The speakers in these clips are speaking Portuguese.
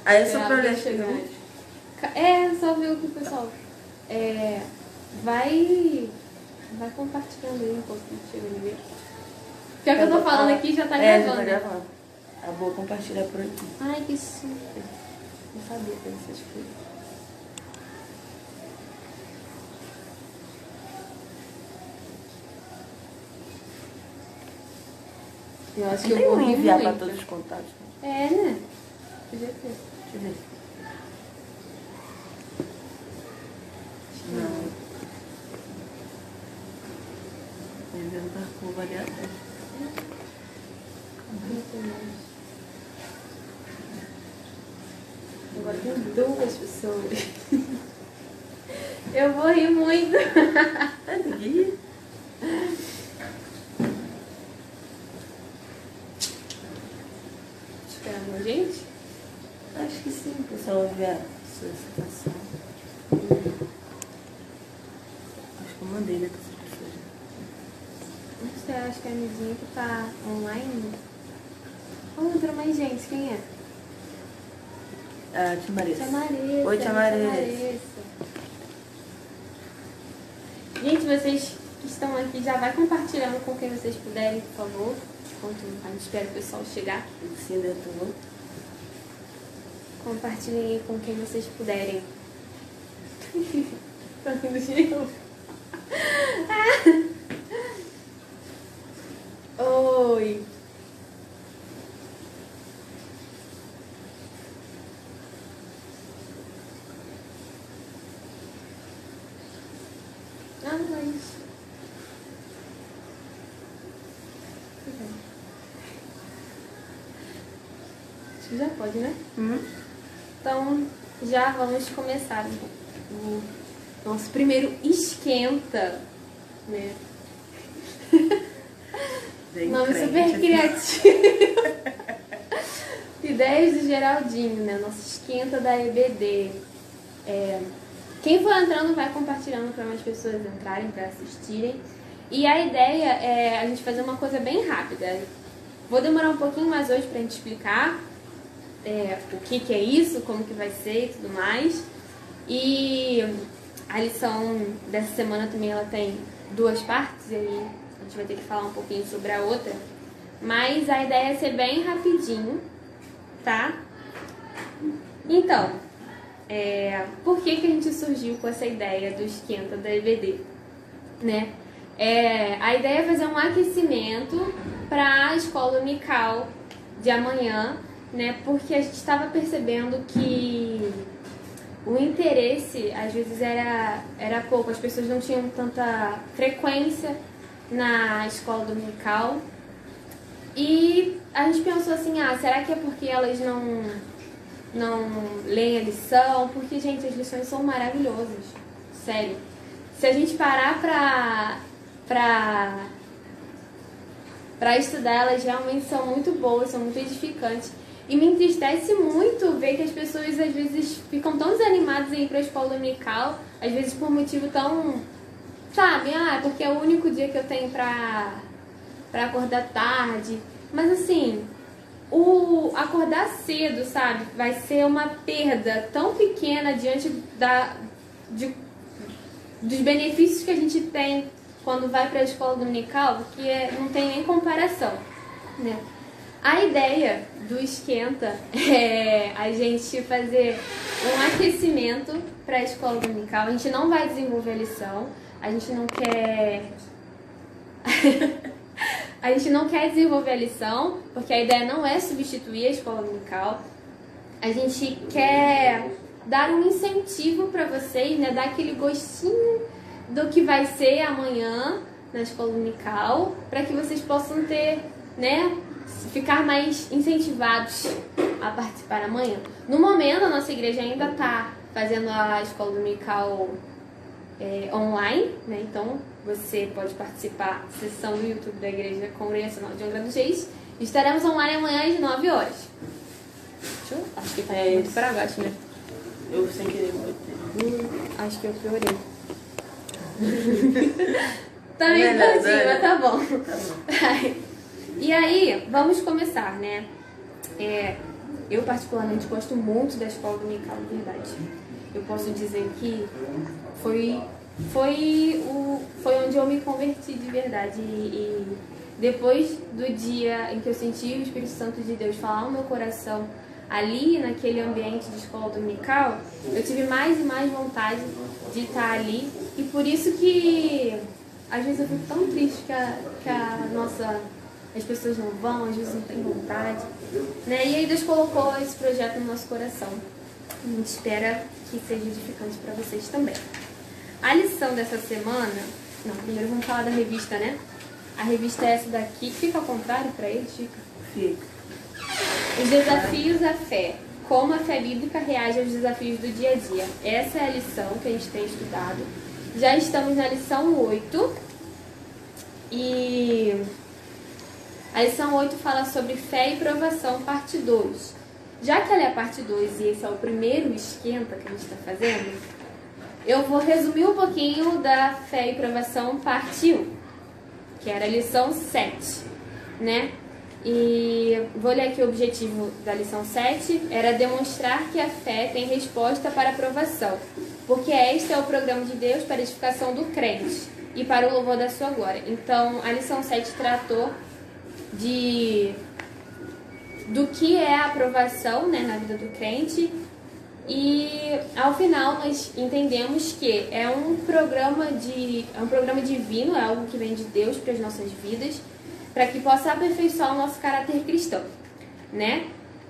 Aí é só pra olhar chegar. Só ver o que o pessoal vai compartilhando aí um pouquinho, chega de ver. Pior que eu tô falando aqui, já tá gravando. Já tá gravando. Eu vou compartilhar por aqui. Ai, que super. Não sabia dessas coisas. Eu acho que eu vou enviar pra todos os contatos. Né? Podia ter. Deixa eu ver. Não. Enviando pra curva ali atrás. Agora tem 2 pessoas. Eu vou rir muito. Ninguém. Esperando a gente? Acho que sim, o pessoal vai ver a solicitação. Acho que eu mandei, né, pra essas pessoas. Você acha que é a amiguinha que tá online? Entrou mais gente, quem é? A Tia Marissa. Tia Marissa. Oi, Tia Marissa. Gente, vocês que estão aqui, já vai compartilhando com quem vocês puderem, por favor. Enquanto a gente espera o pessoal chegar. Sim, dentro. Compartilhem aí com quem vocês puderem. Tá rindo de novo. Oi. Mas... Acho que já pode, né? Então, já vamos começar o nosso primeiro esquenta, né? Nome super criativo. Ideias do Geraldinho, né? Nosso esquenta da EBD. Quem for entrando vai compartilhando para mais pessoas entrarem, para assistirem. E a ideia é a gente fazer uma coisa bem rápida. Vou demorar um pouquinho mais hoje para a gente explicar o que é isso, como que vai ser e tudo mais. E a lição dessa semana também ela tem 2 partes, e aí a gente vai ter que falar um pouquinho sobre a outra. Mas a ideia é ser bem rapidinho, tá? Então, por que a gente surgiu com essa ideia do esquenta da EBD, né? A ideia é fazer um aquecimento para a escola Unical de amanhã, né? Porque a gente estava percebendo que o interesse às vezes era pouco, as pessoas não tinham tanta frequência na escola dominical. E a gente pensou assim, será que é porque elas não leem a lição? Porque, gente, as lições são maravilhosas, sério. Se a gente parar pra estudar, elas realmente são muito boas, são muito edificantes. E me entristece muito ver que as pessoas às vezes ficam tão desanimadas em ir pra escola dominical, às vezes por motivo tão, sabe, porque é o único dia que eu tenho pra acordar tarde. Mas assim, o acordar cedo, sabe, vai ser uma perda tão pequena diante dos benefícios que a gente tem quando vai para a escola dominical, que não tem nem comparação, né? A ideia do esquenta é a gente fazer um aquecimento para a escola dominical. A gente não vai desenvolver a lição, a gente não quer a gente não quer desenvolver a lição, porque a ideia não é substituir a escola dominical. A gente quer dar um incentivo para vocês, né? Dar aquele gostinho do que vai ser amanhã na escola dominical, para que vocês possam ter, né? Ficar mais incentivados a participar amanhã. No momento, a nossa igreja ainda está fazendo a escola dominical online, né? Então, você pode participar da sessão do YouTube da Igreja Congregacional de Angra dos Reis. Estaremos online amanhã às 9 horas. Acho que tá muito para baixo, né? Eu sem querer botei. Acho que eu piorei. Tá meio todinho, mas tá bom. Tá bom. E aí, vamos começar, né? Eu particularmente gosto muito da escola dominical, de verdade. Eu posso dizer que foi onde eu me converti de verdade. E depois do dia em que eu senti o Espírito Santo de Deus falar no meu coração, ali naquele ambiente de escola dominical, eu tive mais e mais vontade de estar ali. E por isso que às vezes eu fico tão triste que as pessoas não vão, às vezes não têm vontade, né? E aí Deus colocou esse projeto no nosso coração. A gente espera que seja edificante para vocês também. A lição dessa semana... Não, primeiro vamos falar da revista, né? A revista é essa daqui. Fica ao contrário para eles, fica? Fica. Os desafios à fé. Como a fé bíblica reage aos desafios do dia a dia. Essa é a lição que a gente tem estudado. Já estamos na lição 8. E a lição 8 fala sobre fé e provação, parte 2. Já que ela é a parte 2 e esse é o primeiro esquenta que a gente está fazendo, eu vou resumir um pouquinho da fé e provação, parte 1, que era a lição 7, né? E vou ler aqui o objetivo da lição 7, era demonstrar que a fé tem resposta para a provação, porque este é o programa de Deus para a edificação do crente e para o louvor da sua glória. Então, a lição 7 tratou do que é a aprovação, né, na vida do crente, e ao final nós entendemos que é um programa divino, é algo que vem de Deus para as nossas vidas, para que possa aperfeiçoar o nosso caráter cristão, né?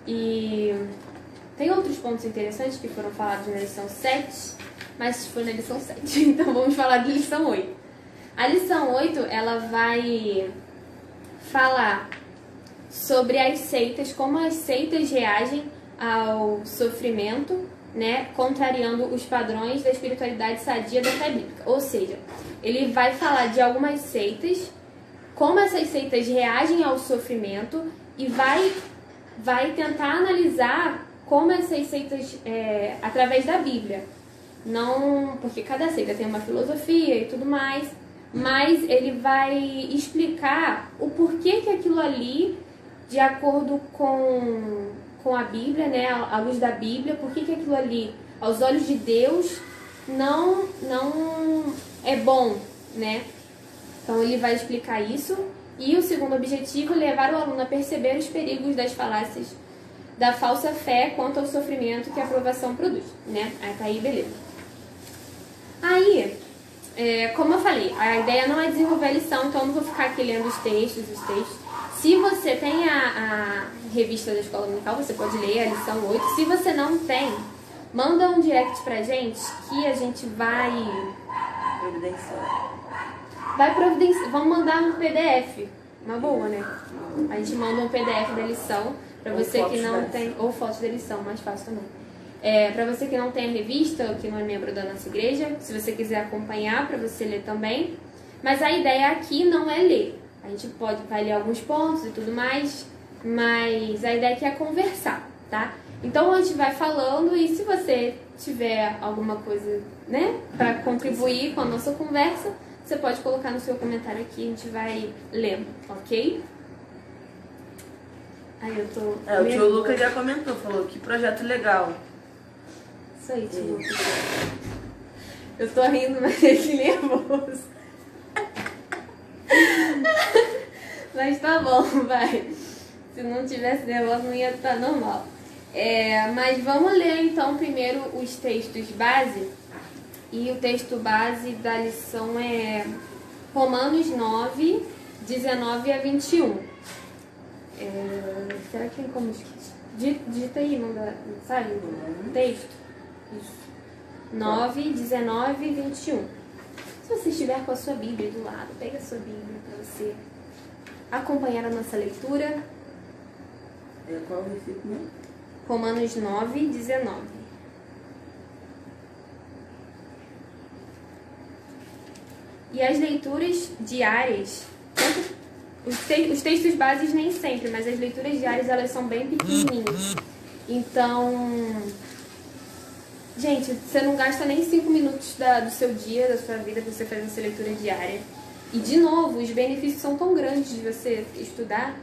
E tem outros pontos interessantes que foram falados na lição 7, mas foi na lição 7, então vamos falar da lição 8. A lição 8, ela vai falar sobre as seitas, como as seitas reagem ao sofrimento, né, contrariando os padrões da espiritualidade sadia da fé bíblica. Ou seja, ele vai falar de algumas seitas, como essas seitas reagem ao sofrimento e vai tentar analisar como essas seitas, através da Bíblia. Não, porque cada seita tem uma filosofia e tudo mais, mas ele vai explicar o porquê que aquilo ali, de acordo com a Bíblia, né, à luz da Bíblia, por que aquilo ali, aos olhos de Deus, não é bom, né? Então ele vai explicar isso. E o segundo objetivo é levar o aluno a perceber os perigos das falácias da falsa fé quanto ao sofrimento que a aprovação produz, né? Aí tá aí, beleza. Aí, como eu falei, a ideia não é desenvolver a lição, então eu não vou ficar aqui lendo os textos. Se você tem a revista da Escola Dominical, você pode ler a lição 8. Se você não tem, manda um direct pra gente que a gente vai providenciar. Vamos mandar um PDF. Uma boa, né? A gente manda um PDF da lição pra você que não tem... Ou fotos da lição, mais fácil também. Pra você que não tem a revista ou que não é membro da nossa igreja, se você quiser acompanhar, pra você ler também. Mas a ideia aqui não é ler. A gente vai ler alguns pontos e tudo mais, mas a ideia aqui é conversar, tá? Então a gente vai falando e se você tiver alguma coisa, né, para contribuir com a nossa conversa, você pode colocar no seu comentário aqui, a gente vai lendo, ok? Aí eu tô... o tio Lucas já comentou, falou que projeto legal. Isso aí, tio Lucas. Eu tô rindo, mas ele nervoso. Mas tá bom, vai. Se não tivesse nervoso não ia estar normal. Mas vamos ler então primeiro os textos base. E o texto base da lição é Romanos 9, 19 a 21. Será que tem como digita aí, manda, sabe? O texto. Isso. 9, 19 e 21. Se você estiver com a sua Bíblia do lado, pega a sua Bíblia para você acompanhar a nossa leitura. Qual o versículo? Romanos 9, 19. E as leituras diárias, os textos básicos nem sempre, mas as leituras diárias elas são bem pequenininhas. Então, gente, você não gasta nem 5 minutos do seu dia, da sua vida, para você fazer essa leitura diária. E, de novo, os benefícios são tão grandes de você estudar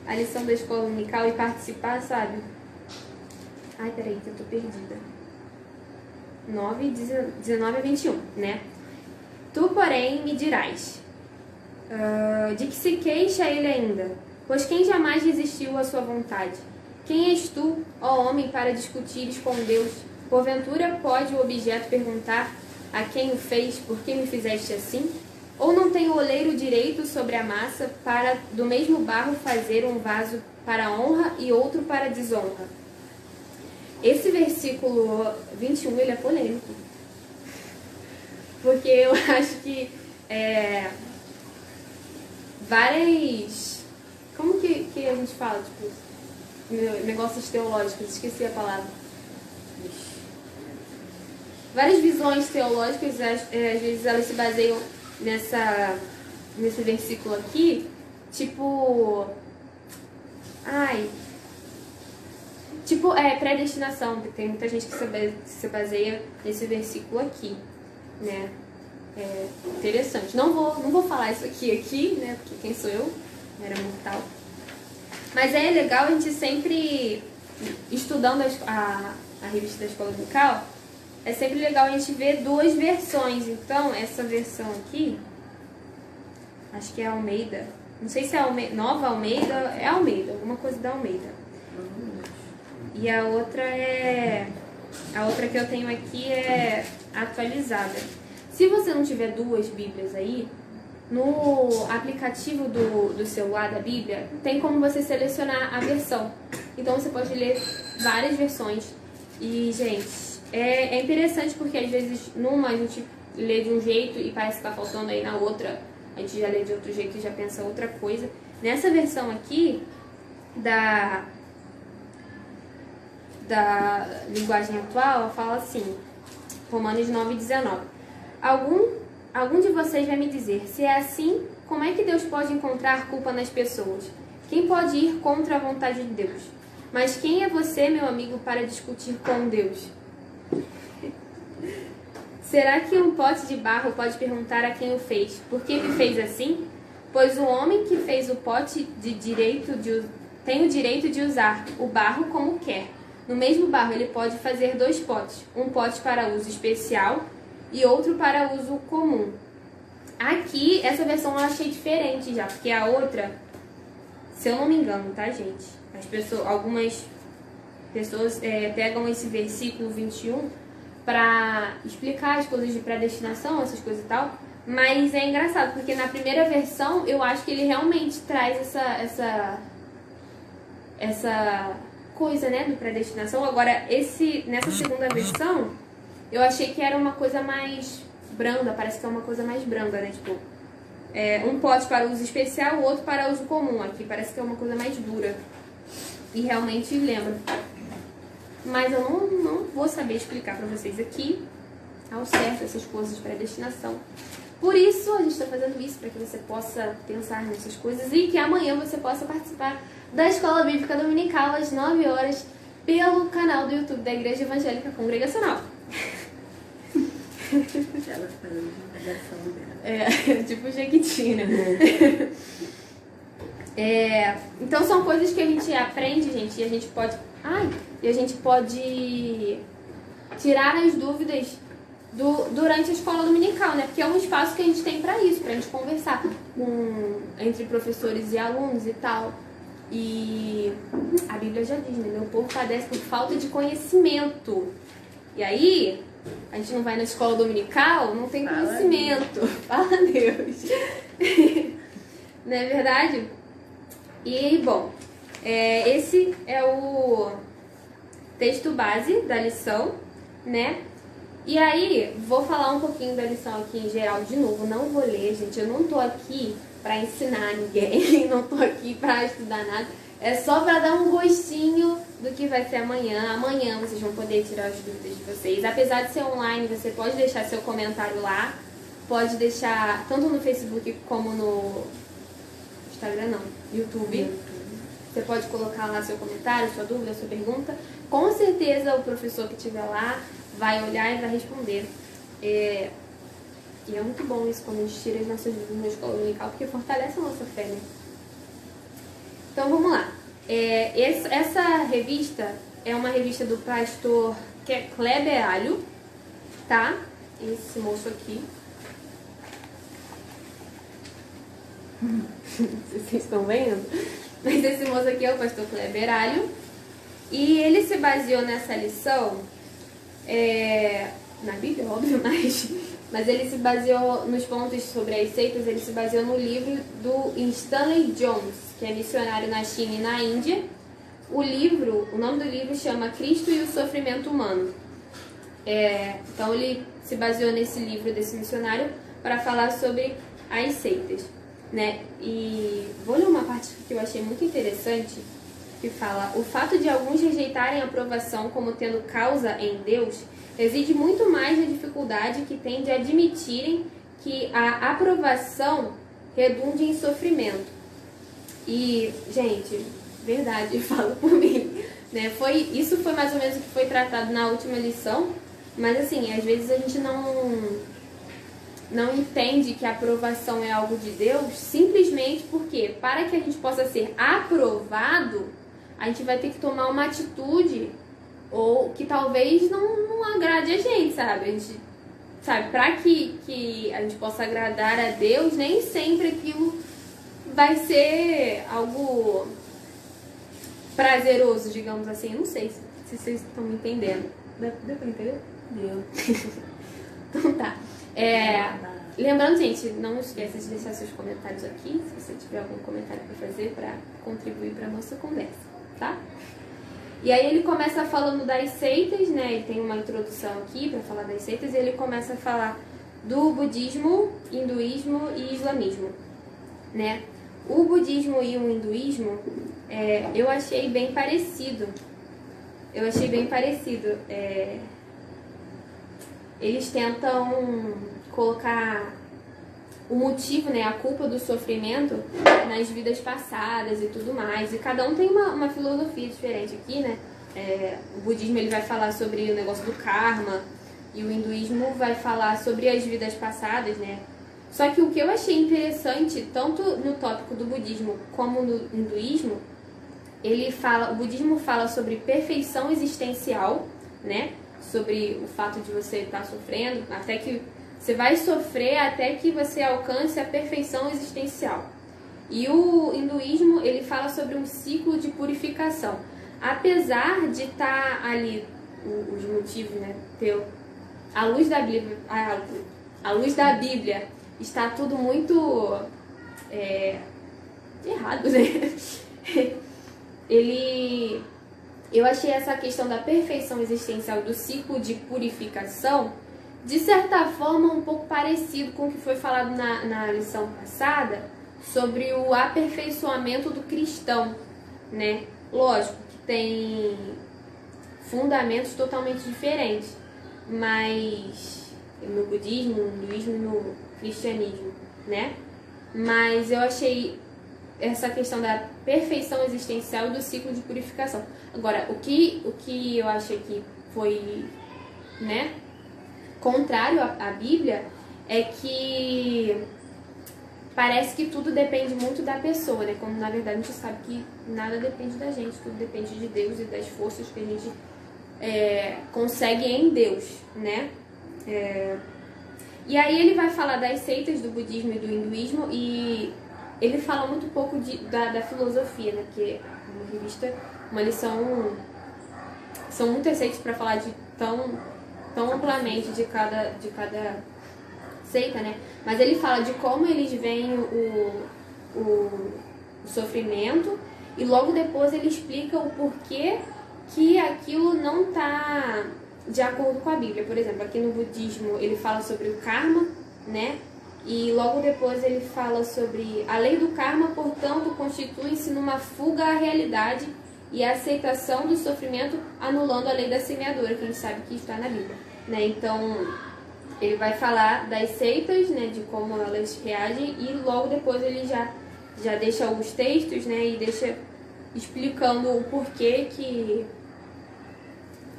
a lição da escola dominical e participar, sabe? Ai, peraí, que eu tô perdida. 19 a 21, né? Tu, porém, me dirás, de que se queixa ele ainda? Pois quem jamais resistiu à sua vontade? Quem és tu, ó homem, para discutires com Deus? Porventura pode o objeto perguntar a quem o fez, por que me fizeste assim? Ou não tem o oleiro direito sobre a massa para do mesmo barro fazer um vaso para honra e outro para desonra? Esse versículo 21, ele é polêmico. Porque eu acho que várias... Como que a gente fala? Tipo, negócios teológicos, esqueci a palavra. Várias visões teológicas, às vezes elas se baseiam nesse versículo aqui, tipo... predestinação, tem muita gente que se baseia nesse versículo aqui, né? É interessante. Não vou falar isso aqui, né? Porque quem sou eu? Era mortal. Mas é legal a gente sempre, estudando a revista da Escola Dominical, é sempre legal a gente ver duas versões. Então, essa versão aqui, acho que é Almeida. Não sei se é Nova Almeida, é Almeida, alguma coisa da Almeida. E a outra que eu tenho aqui é atualizada. Se você não tiver duas Bíblias aí, no aplicativo do celular da Bíblia, tem como você selecionar a versão. Então você pode ler várias versões. E, gente, é interessante porque às vezes numa a gente lê de um jeito e parece que tá faltando, aí na outra a gente já lê de outro jeito e já pensa outra coisa. Nessa versão aqui, da linguagem atual, fala assim, Romanos 9:19. Algum de vocês vai me dizer, se é assim, como é que Deus pode encontrar culpa nas pessoas? Quem pode ir contra a vontade de Deus? Mas quem é você, meu amigo, para discutir com Deus? Será que um pote de barro pode perguntar a quem o fez, por que me fez assim? Pois o homem que fez o pote tem o direito de usar o barro como quer. No mesmo barro ele pode fazer 2 potes, um pote para uso especial e outro para uso comum. Aqui, essa versão eu achei diferente já, porque a outra, se eu não me engano, tá, gente? Algumas pessoas pegam esse versículo 21 para explicar as coisas de predestinação, essas coisas e tal, mas é engraçado, porque na primeira versão eu acho que ele realmente traz essa coisa, né, do predestinação. Agora, nessa segunda versão, eu achei que era uma coisa mais branda, parece que é uma coisa mais branda, né, tipo, um pote para uso especial, o outro para uso comum. Aqui parece que é uma coisa mais dura, e realmente lembra. Mas eu não vou saber explicar para vocês aqui ao certo essas coisas de predestinação. Por isso, a gente está fazendo isso, para que você possa pensar nessas coisas e que amanhã você possa participar da Escola Bíblica Dominical às 9 horas pelo canal do YouTube da Igreja Evangélica Congregacional. Ela fazendo uma redação dela. Tipo Jequiti, né? Então são coisas que a gente aprende, gente, e a gente pode tirar as dúvidas durante a escola dominical, né? Porque é um espaço que a gente tem para isso, pra gente conversar entre professores e alunos e tal. E a Bíblia já diz, né? Meu povo padece por falta de conhecimento. E aí, a gente não vai na escola dominical, não tem conhecimento. Fala Deus. Não é verdade? E, bom, esse é o texto base da lição, né? E aí, vou falar um pouquinho da lição aqui em geral de novo. Não vou ler, gente. Eu não tô aqui pra ensinar ninguém. Não tô aqui pra estudar nada. É só pra dar um gostinho do que vai ser amanhã. Amanhã vocês vão poder tirar as dúvidas de vocês. Apesar de ser online, você pode deixar seu comentário lá. Pode deixar tanto no Facebook como no Instagram, não, YouTube. Você pode colocar lá seu comentário, sua dúvida, sua pergunta. Com certeza o professor que estiver lá vai olhar e vai responder. E é muito bom isso, quando a gente tira as nossas dúvidas na escola dominical, porque fortalece a nossa fé, né? Então vamos lá. Essa revista, é uma revista do pastor Kleber Alho, tá? Esse moço aqui. Não sei se vocês estão vendo, mas esse moço aqui é o pastor Kleber Alho. E ele se baseou nessa lição, na Bíblia, óbvio, mas ele se baseou nos pontos sobre as seitas, ele se baseou no livro do Stanley Jones, que é missionário na China e na Índia. O nome do livro chama Cristo e o Sofrimento Humano. Então ele se baseou nesse livro desse missionário para falar sobre as seitas, né? E vou ler uma parte que eu achei muito interessante, que fala: o fato de alguns rejeitarem a aprovação como tendo causa em Deus reside muito mais na dificuldade que têm de admitirem que a aprovação redunde em sofrimento. E, gente, verdade, eu falo por mim, né? Isso foi mais ou menos o que foi tratado na última lição, mas assim, às vezes a gente não entende que a aprovação é algo de Deus, simplesmente porque, para que a gente possa ser aprovado, a gente vai ter que tomar uma atitude ou que talvez não agrade a gente, sabe? A gente, sabe, para que a gente possa agradar a Deus, nem sempre aquilo vai ser algo prazeroso, digamos assim. Não sei se vocês estão me entendendo. Deu pra entender? Deu. Então tá. Lembrando, gente, não esqueça de deixar seus comentários aqui, se você tiver algum comentário para fazer, para contribuir para a nossa conversa, tá? E aí ele começa falando das seitas, né? Ele tem uma introdução aqui para falar das seitas, e ele começa a falar do budismo, hinduísmo e islamismo, né? O budismo e o hinduísmo, eu achei bem parecido. Eles tentam colocar o motivo, né, a culpa do sofrimento nas vidas passadas e tudo mais. E cada um tem uma filosofia diferente aqui, né? O budismo ele vai falar sobre o negócio do karma e o hinduísmo vai falar sobre as vidas passadas, né? Só que o que eu achei interessante, tanto no tópico do budismo como no hinduísmo, o budismo fala sobre perfeição existencial, né? Sobre o fato de você estar sofrendo, até que você vai sofrer até que você alcance a perfeição existencial. E o hinduísmo, ele fala sobre um ciclo de purificação. Apesar de estar ali os motivos, né, a luz da Bíblia está tudo muito errado, né? Eu achei essa questão da perfeição existencial, do ciclo de purificação, de certa forma um pouco parecido com o que foi falado na lição passada sobre o aperfeiçoamento do cristão, né? Lógico que tem fundamentos totalmente diferentes, mas no budismo, no hinduísmo e no cristianismo, né? Mas eu achei essa questão da perfeição existencial e do ciclo de purificação. Agora, o que eu achei que foi, né, contrário à Bíblia é que parece que tudo depende muito da pessoa, né? Quando na verdade a gente sabe que nada depende da gente, tudo depende de Deus e das forças que a gente consegue em Deus, né? E aí ele vai falar das seitas do budismo e do hinduísmo, e ele fala muito pouco da filosofia, né? Porque uma revista, uma lição, são muitas seitas para falar de tão amplamente de cada seita, né? Mas ele fala de como eles veem o sofrimento, e logo depois ele explica o porquê que aquilo não está de acordo com a Bíblia. Por exemplo, aqui no budismo ele fala sobre o karma, né? E logo depois ele fala sobre a lei do karma, portanto, constitui-se numa fuga à realidade e a aceitação do sofrimento, anulando a lei da semeadura, que a gente sabe que está na Bíblia, né? Então, ele vai falar das seitas, né, de como elas reagem, e logo depois ele já deixa alguns textos, né, e deixa explicando o porquê que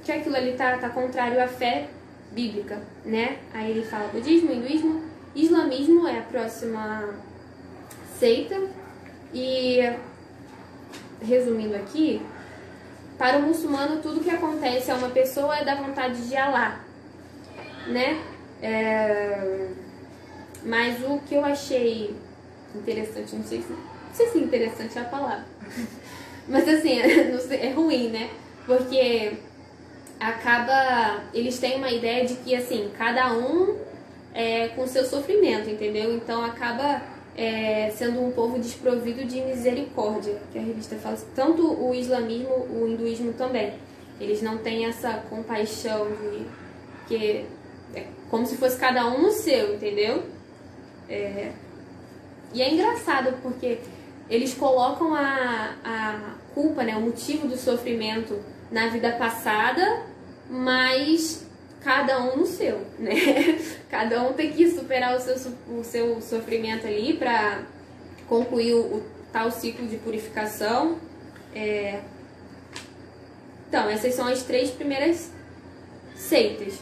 aquilo ali tá contrário à fé bíblica, né? Aí ele fala budismo, hinduísmo, islamismo é a próxima seita, e resumindo aqui, para o muçulmano tudo que acontece a uma pessoa é da vontade de Allah, né? Mas o que eu achei interessante, não sei se interessante é a palavra, mas assim, não sei, é ruim, né? Porque eles têm uma ideia de que assim, cada um com seu sofrimento, entendeu? Então acaba sendo um povo desprovido de misericórdia, que a revista fala, tanto o islamismo, o hinduísmo também. Eles não têm essa compaixão de que é como se fosse cada um no seu, entendeu? E é engraçado porque eles colocam a culpa, né, o motivo do sofrimento na vida passada, mas cada um no seu, né? Cada um tem que superar o seu sofrimento ali para concluir o tal ciclo de purificação. Então, essas são as 3 primeiras seitas.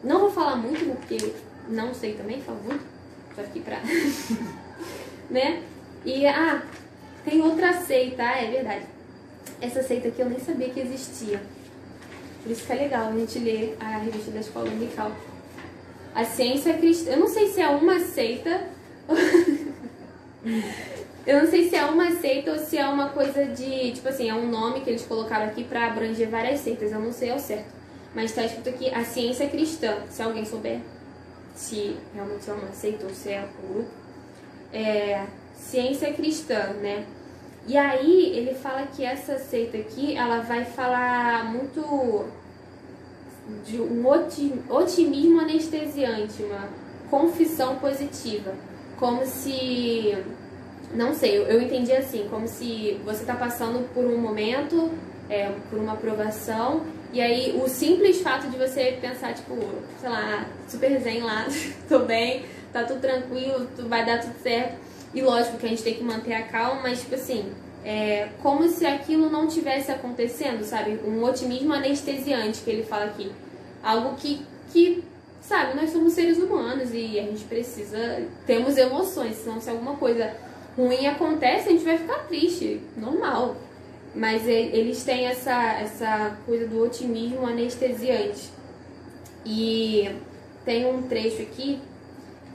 Não vou falar muito, porque não sei também, falo muito. Tô aqui pra... né? E, tem outra seita, é verdade. Essa seita aqui eu nem sabia que existia. Por isso que é legal a gente ler a revista da Escola Dominical. A ciência cristã. Eu não sei se é uma seita. Eu não sei se é uma seita ou se é uma coisa de... Tipo assim, é um nome que eles colocaram aqui pra abranger várias seitas. Eu não sei ao certo. Mas tá escrito aqui a ciência cristã. Se alguém souber se realmente é uma seita ou se é um grupo. Ciência cristã, né? E aí ele fala que essa seita aqui, ela vai falar muito de um otimismo anestesiante, uma confissão positiva. Como se... Não sei, eu entendi assim, como se você tá passando por um momento, por uma provação, e aí o simples fato de você pensar, tipo, sei lá, super zen lá, tô bem, tá tudo tranquilo, vai dar tudo certo. E lógico que a gente tem que manter a calma, mas tipo assim, como se aquilo não tivesse acontecendo, sabe? Um otimismo anestesiante que ele fala aqui. Algo que sabe, nós somos seres humanos e a gente temos emoções, senão se alguma coisa ruim acontece, a gente vai ficar triste, normal. Mas eles têm essa coisa do otimismo anestesiante. E tem um trecho aqui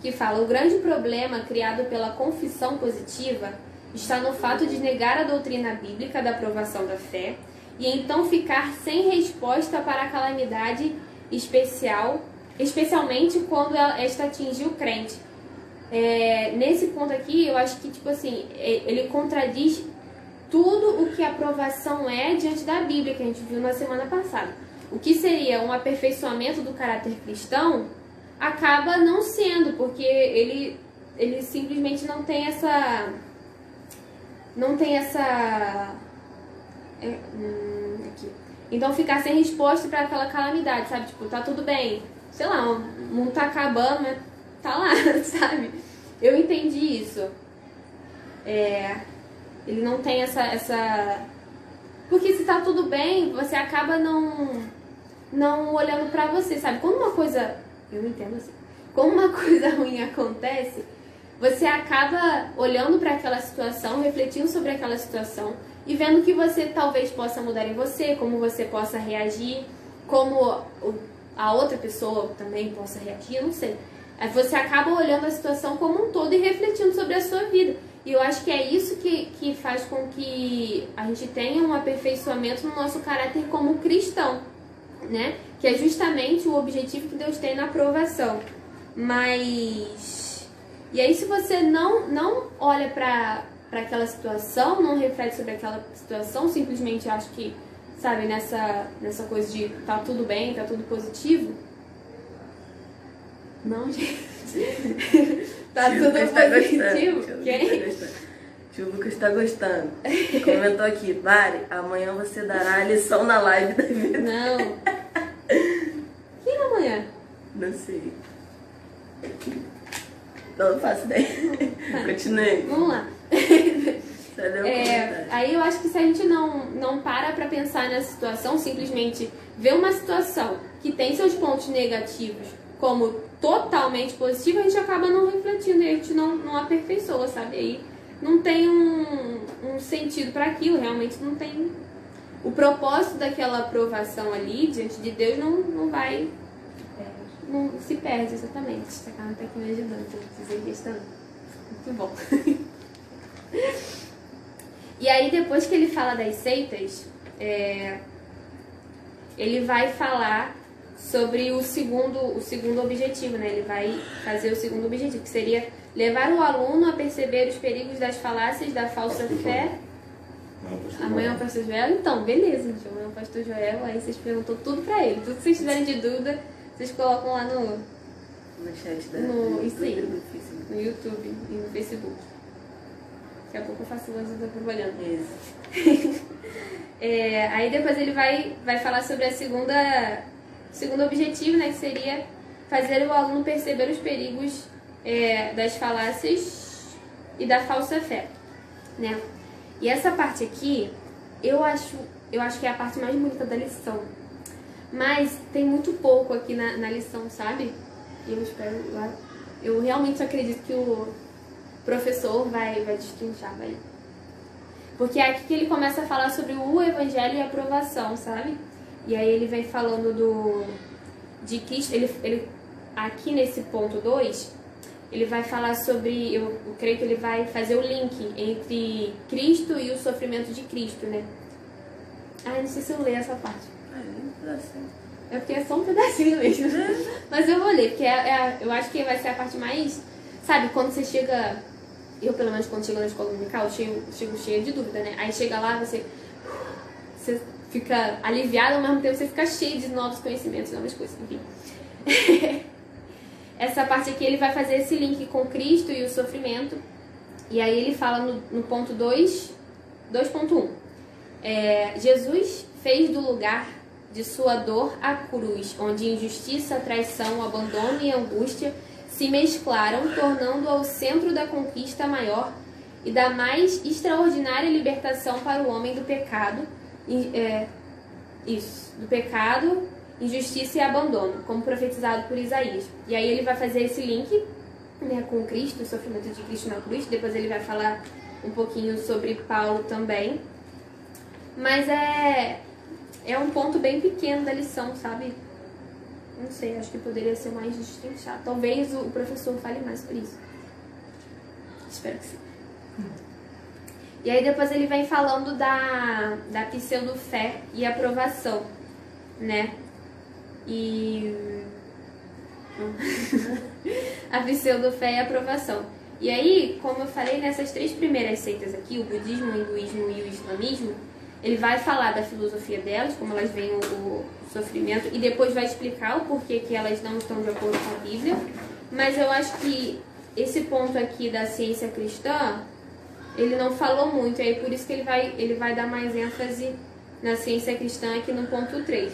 que fala: o grande problema criado pela confissão positiva está no fato de negar a doutrina bíblica da aprovação da fé e então ficar sem resposta para a calamidade especialmente quando esta atingir o crente. Nesse ponto aqui, eu acho que tipo assim, ele contradiz tudo o que a aprovação é diante da Bíblia, que a gente viu na semana passada. O que seria um aperfeiçoamento do caráter cristão acaba não sendo, porque ele simplesmente não tem essa aqui. Então ficar sem resposta para aquela calamidade, sabe? Tipo, tá tudo bem, sei lá, o mundo tá acabando, mas tá lá, sabe? Eu entendi isso. Ele não tem essa... Porque se tá tudo bem, você acaba não olhando pra você, sabe? Quando uma coisa... Eu entendo assim. Quando uma coisa ruim acontece, você acaba olhando para aquela situação, refletindo sobre aquela situação e vendo que você talvez possa mudar em você, como você possa reagir, como a outra pessoa também possa reagir, eu não sei. Aí você acaba olhando a situação como um todo e refletindo sobre a sua vida. E eu acho que é isso que faz com que a gente tenha um aperfeiçoamento no nosso caráter como cristão, né? Que é justamente o objetivo que Deus tem na aprovação. Mas... E aí se você não olha para aquela situação, não reflete sobre aquela situação, simplesmente acha que, sabe, nessa coisa de tá tudo bem, tá tudo positivo. Não, gente. Tá tudo positivo. Quem? Tio Lucas tá gostando. Comentou aqui: Mari, amanhã você dará a lição na live da vida. Não. Quem é amanhã? Não sei. Não faço ideia. Continue. Vamos lá. Aí eu acho que se a gente não para pra pensar nessa situação, simplesmente vê uma situação que tem seus pontos negativos como totalmente positiva, a gente acaba não refletindo e a gente não aperfeiçoa, sabe? Aí não tem um sentido para aquilo, realmente não tem o propósito daquela aprovação ali diante de Deus não vai. Não se perde, exatamente. Essa cara tá aqui me ajudando, eu precisei questão. Muito bom. E aí, depois que ele fala das seitas, ele vai falar sobre o segundo objetivo, né? Ele vai fazer o segundo objetivo, que seria levar o aluno a perceber os perigos das falácias da falsa fé. Amanhã é o pastor Joel? Então, beleza, gente. Amanhã é o pastor Joel, aí vocês perguntam tudo pra ele. Tudo que vocês tiverem de dúvida, vocês colocam lá no chat isso aí, no YouTube e no Facebook. Daqui a pouco eu faço umas da propaganda. Isso. Aí depois ele vai falar sobre a segundo objetivo, né, que seria fazer o aluno perceber os perigos das falácias e da falsa fé, né? E essa parte aqui, eu acho que é a parte mais bonita da lição. Mas tem muito pouco aqui na lição, sabe? Eu realmente acredito que o professor vai destrinchar, vai. Porque é aqui que ele começa a falar sobre o evangelho e a aprovação, sabe? E aí ele vem falando de Cristo, ele aqui nesse ponto 2, ele vai falar sobre, eu creio que ele vai fazer o link entre Cristo e o sofrimento de Cristo, né? Não sei se eu leio essa parte. É porque é só um pedacinho mesmo. Mas eu vou ler, porque eu acho que vai ser a parte mais... Sabe, quando você chega... Eu, pelo menos, quando chego na escola dominical, chego cheia de dúvida, né? Aí chega lá, você fica aliviado, ao mesmo tempo você fica cheio de novos conhecimentos, novas coisas, enfim. Essa parte aqui, ele vai fazer esse link com Cristo e o sofrimento. E aí ele fala no ponto 2.1. Jesus fez do lugar de sua dor a cruz, onde injustiça, traição, abandono e angústia se mesclaram, tornando-a o centro da conquista maior e da mais extraordinária libertação para o homem do pecado, do pecado, injustiça e abandono, como profetizado por Isaías. E aí ele vai fazer esse link, né, com Cristo, o sofrimento de Cristo na cruz. Depois ele vai falar um pouquinho sobre Paulo também. Mas é um ponto bem pequeno da lição, sabe? Não sei, acho que poderia ser mais destrinchado. Talvez o professor fale mais sobre isso. Espero que sim. E aí depois ele vem falando da pseudo-fé e aprovação, né? E... a pseudo-fé e aprovação. E aí, como eu falei, nessas 3 primeiras seitas aqui, o budismo, o hinduísmo e o islamismo, ele vai falar da filosofia delas, como elas veem o sofrimento, e depois vai explicar o porquê que elas não estão de acordo com a Bíblia. Mas eu acho que esse ponto aqui da ciência cristã, ele não falou muito, e aí por isso que ele vai dar mais ênfase na ciência cristã aqui no ponto 3.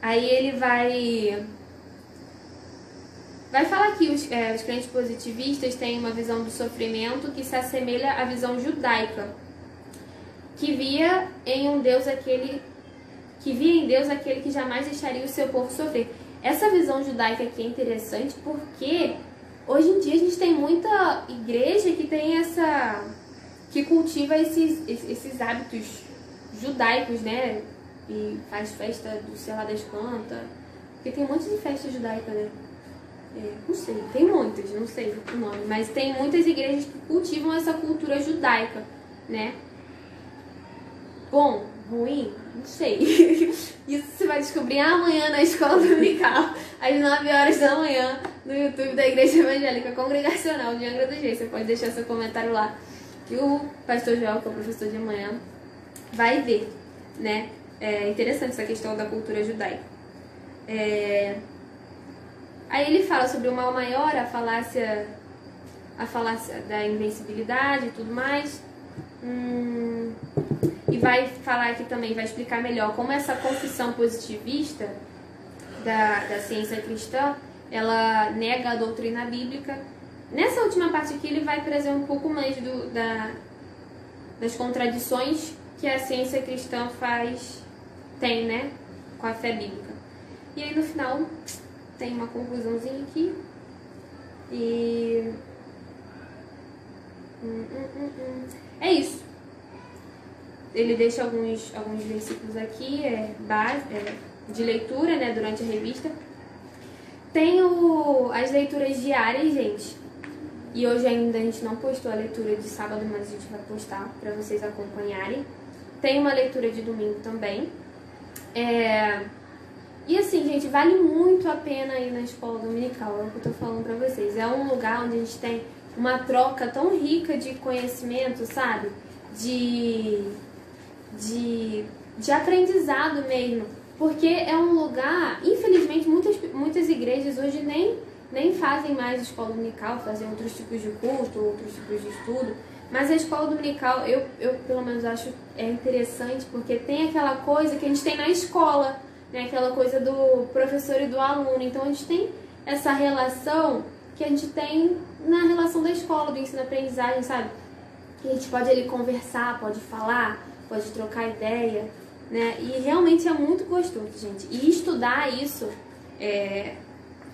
Aí ele vai falar que os crentes positivistas têm uma visão do sofrimento que se assemelha à visão judaica, que via em Deus aquele que jamais deixaria o seu povo sofrer. Essa visão judaica aqui é interessante porque hoje em dia a gente tem muita igreja que tem que cultiva esses hábitos judaicos, né? E faz festa do sei lá das quantas, porque tem um monte de festa judaica, né? Não sei, tem muitas, não sei o nome, mas tem muitas igrejas que cultivam essa cultura judaica, né? Bom, ruim, não sei. Isso você vai descobrir amanhã na escola dominical, às 9 horas da manhã, no YouTube da Igreja Evangélica Congregacional de Angra dos Reis. Você pode deixar seu comentário lá, que o pastor Joel, que é o professor de amanhã, vai ver, né? É interessante essa questão da cultura judaica. Aí ele fala sobre o mal maior, a falácia da invencibilidade e tudo mais. E vai falar aqui também, vai explicar melhor como essa confissão positivista da ciência cristã, ela nega a doutrina bíblica. Nessa última parte aqui ele vai trazer um pouco mais das contradições que a ciência cristã tem, né, com a fé bíblica. E aí no final tem uma conclusãozinha aqui. E... É isso. ele deixa alguns versículos aqui, de leitura, né, durante a revista. Tem as leituras diárias, gente. E hoje ainda a gente não postou a leitura de sábado, mas a gente vai postar para vocês acompanharem. Tem uma leitura de domingo também. E assim, gente, vale muito a pena ir na escola dominical, é o que eu tô falando pra vocês. É um lugar onde a gente tem uma troca tão rica de conhecimento, sabe? De aprendizado mesmo. Porque é um lugar, infelizmente, muitas igrejas hoje nem fazem mais escola dominical, fazem outros tipos de culto, outros tipos de estudo. Mas a escola dominical, eu pelo menos acho interessante, porque tem aquela coisa que a gente tem na escola, né? Aquela coisa do professor e do aluno. Então a gente tem essa relação que a gente tem na relação da escola, do ensino-aprendizagem, sabe? Que a gente pode ali conversar, pode falar, pode trocar ideia, né? E realmente é muito gostoso, gente. E estudar isso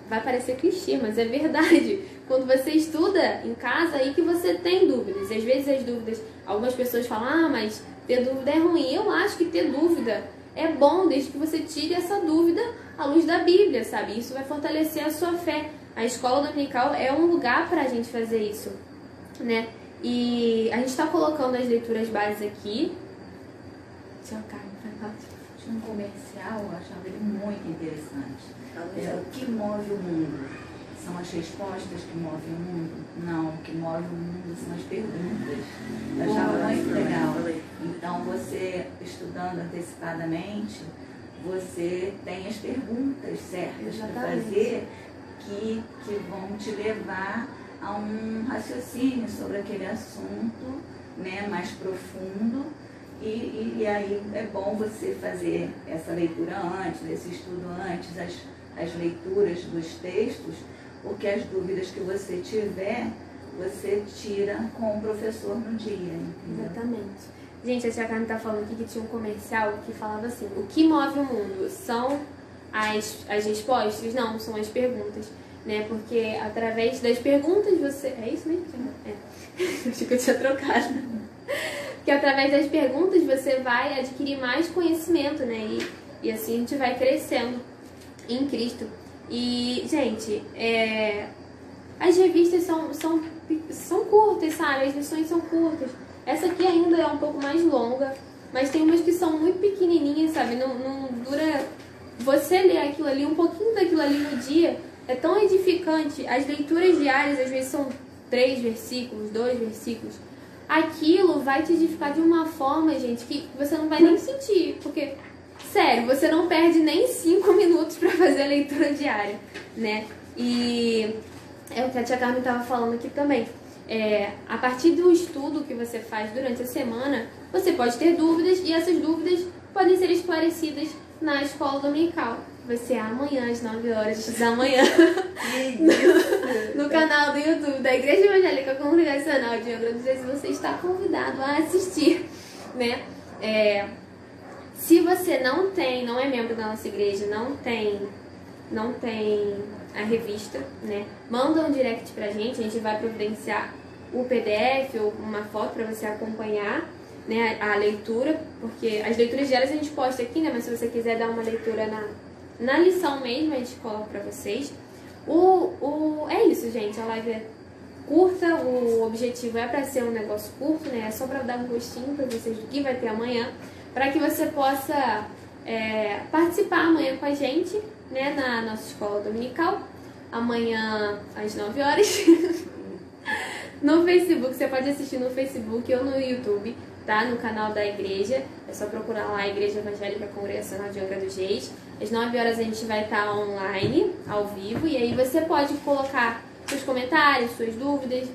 vai parecer clichê, mas é verdade. Quando você estuda em casa, aí que você tem dúvidas. E às vezes as dúvidas, algumas pessoas falam, mas ter dúvida é ruim. Eu acho que ter dúvida é bom, desde que você tire essa dúvida à luz da Bíblia, sabe? Isso vai fortalecer a sua fé. A escola dominical é um lugar pra gente fazer isso, né? E a gente está colocando as leituras básicas aqui. Tchau, Carmen, vai falar. Tinha um comercial, eu achava ele muito interessante. O que move o mundo? São as respostas que movem o mundo? Não, o que move o mundo são as perguntas. Eu achava muito legal. Então, você estudando antecipadamente, você tem as perguntas certas para fazer que vão te levar a um raciocínio sobre aquele assunto, né, mais profundo. E aí é bom você fazer essa leitura antes, esse estudo antes, as leituras dos textos, porque as dúvidas que você tiver, você tira com o professor no dia. Entendeu? Exatamente. Gente, a tia Carmen tá falando aqui que tinha um comercial que falava assim, o que move o mundo são as respostas? Não, são as perguntas, né? Porque através das perguntas você... É isso mesmo? Acho que eu tinha trocado. Porque através das perguntas você vai adquirir mais conhecimento, né? E assim a gente vai crescendo em Cristo. E, gente, as revistas são curtas, sabe? As lições são curtas. Essa aqui ainda é um pouco mais longa, mas tem umas que são muito pequenininhas, sabe? Não dura... Você ler aquilo ali, um pouquinho daquilo ali no dia, é tão edificante. As leituras diárias, às vezes, são 3 versículos, 2 versículos. Aquilo vai te edificar de uma forma, gente, que você não vai nem sentir, porque, sério, você não perde nem 5 minutos para fazer a leitura diária, né? E é o que a tia Carmen estava falando aqui também. A partir do estudo que você faz durante a semana, você pode ter dúvidas e essas dúvidas podem ser esclarecidas na escola dominical. Vai ser amanhã, às 9 horas da manhã, no canal do YouTube da Igreja Evangélica Congregacional de Angra dos Reis. Você está convidado a assistir, né? Se você não é membro da nossa igreja, não tem a revista, né? Manda um direct pra gente, a gente vai providenciar o PDF ou uma foto para você acompanhar, né, a leitura, porque as leituras diárias a gente posta aqui, né? Mas se você quiser dar uma leitura na lição mesmo, a gente coloca pra vocês. É isso, gente. A live é curta, o objetivo é pra ser um negócio curto, né? É só pra dar um gostinho pra vocês do que vai ter amanhã, pra que você possa participar amanhã com a gente, né? Na nossa escola dominical. Amanhã às 9 horas. No Facebook, você pode assistir no Facebook ou no YouTube, tá? No canal da igreja. É só procurar lá a Igreja Evangélica Congregacional de Angra dos Reis. Às 9 horas a gente vai estar online, ao vivo, e aí você pode colocar seus comentários, suas dúvidas.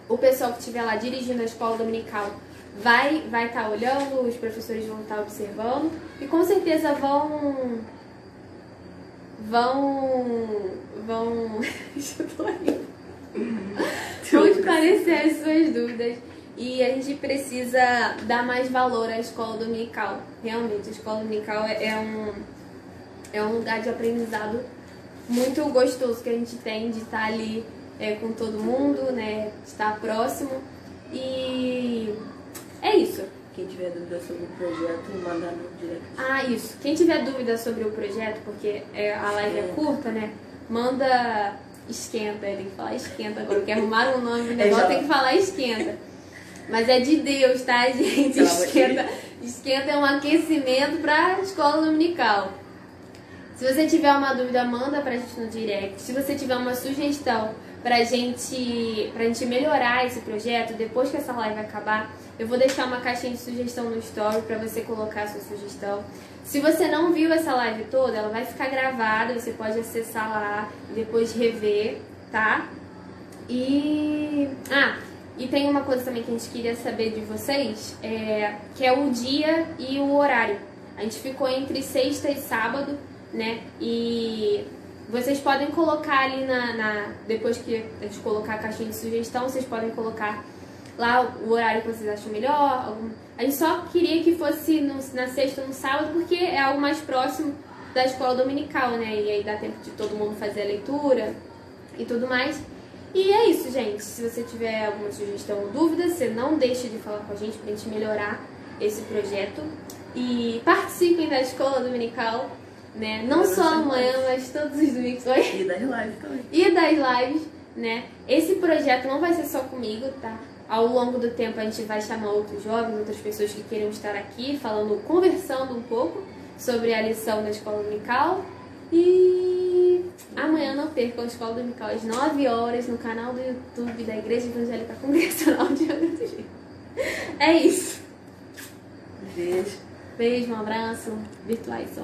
O pessoal que estiver lá dirigindo a escola dominical vai estar olhando, os professores vão estar observando, e com certeza vão vão esclarecer as suas dúvidas. E a gente precisa dar mais valor à escola dominical. Realmente, a escola dominical é um lugar de aprendizado muito gostoso que a gente tem de estar ali com todo mundo, né? De estar próximo. E é isso. Quem tiver tiver dúvida sobre o projeto, mandar no direct. Ah, isso. Quem tiver dúvida sobre o projeto, porque a live é curta, né? Manda esquenta. Tem que falar esquenta agora, porque arrumaram um nome do negócio, tem que falar esquenta. Mas é de Deus, tá, gente? Esquenta é um aquecimento pra escola dominical. Se você tiver uma dúvida, manda pra gente no direct. Se você tiver uma sugestão pra gente melhorar esse projeto, depois que essa live acabar, eu vou deixar uma caixinha de sugestão no story pra você colocar a sua sugestão. Se você não viu essa live toda, ela vai ficar gravada, você pode acessar lá e depois rever, tá? E tem uma coisa também que a gente queria saber de vocês, que é o dia e o horário. A gente ficou entre sexta e sábado, né? E vocês podem colocar ali depois que a gente colocar a caixinha de sugestão, vocês podem colocar lá o horário que vocês acham melhor. A gente só queria que fosse na sexta ou no sábado, porque é algo mais próximo da escola dominical, né? E aí dá tempo de todo mundo fazer a leitura e tudo mais. E é isso, gente. Se você tiver alguma sugestão ou dúvida, você não deixe de falar com a gente pra gente melhorar esse projeto. E participem da escola dominical, né? Não só amanhã, mas todos os domingos. Oi? E das lives também. E das lives, né? Esse projeto não vai ser só comigo, tá? Ao longo do tempo a gente vai chamar outros jovens, outras pessoas que queiram estar aqui, conversando um pouco sobre a lição da escola dominical. E amanhã não percam a escola dominical às 9 horas no canal do YouTube da Igreja Evangélica Congregacional de Angra dos Reis. É isso. Beijo. Beijo, um abraço. Virtuais só.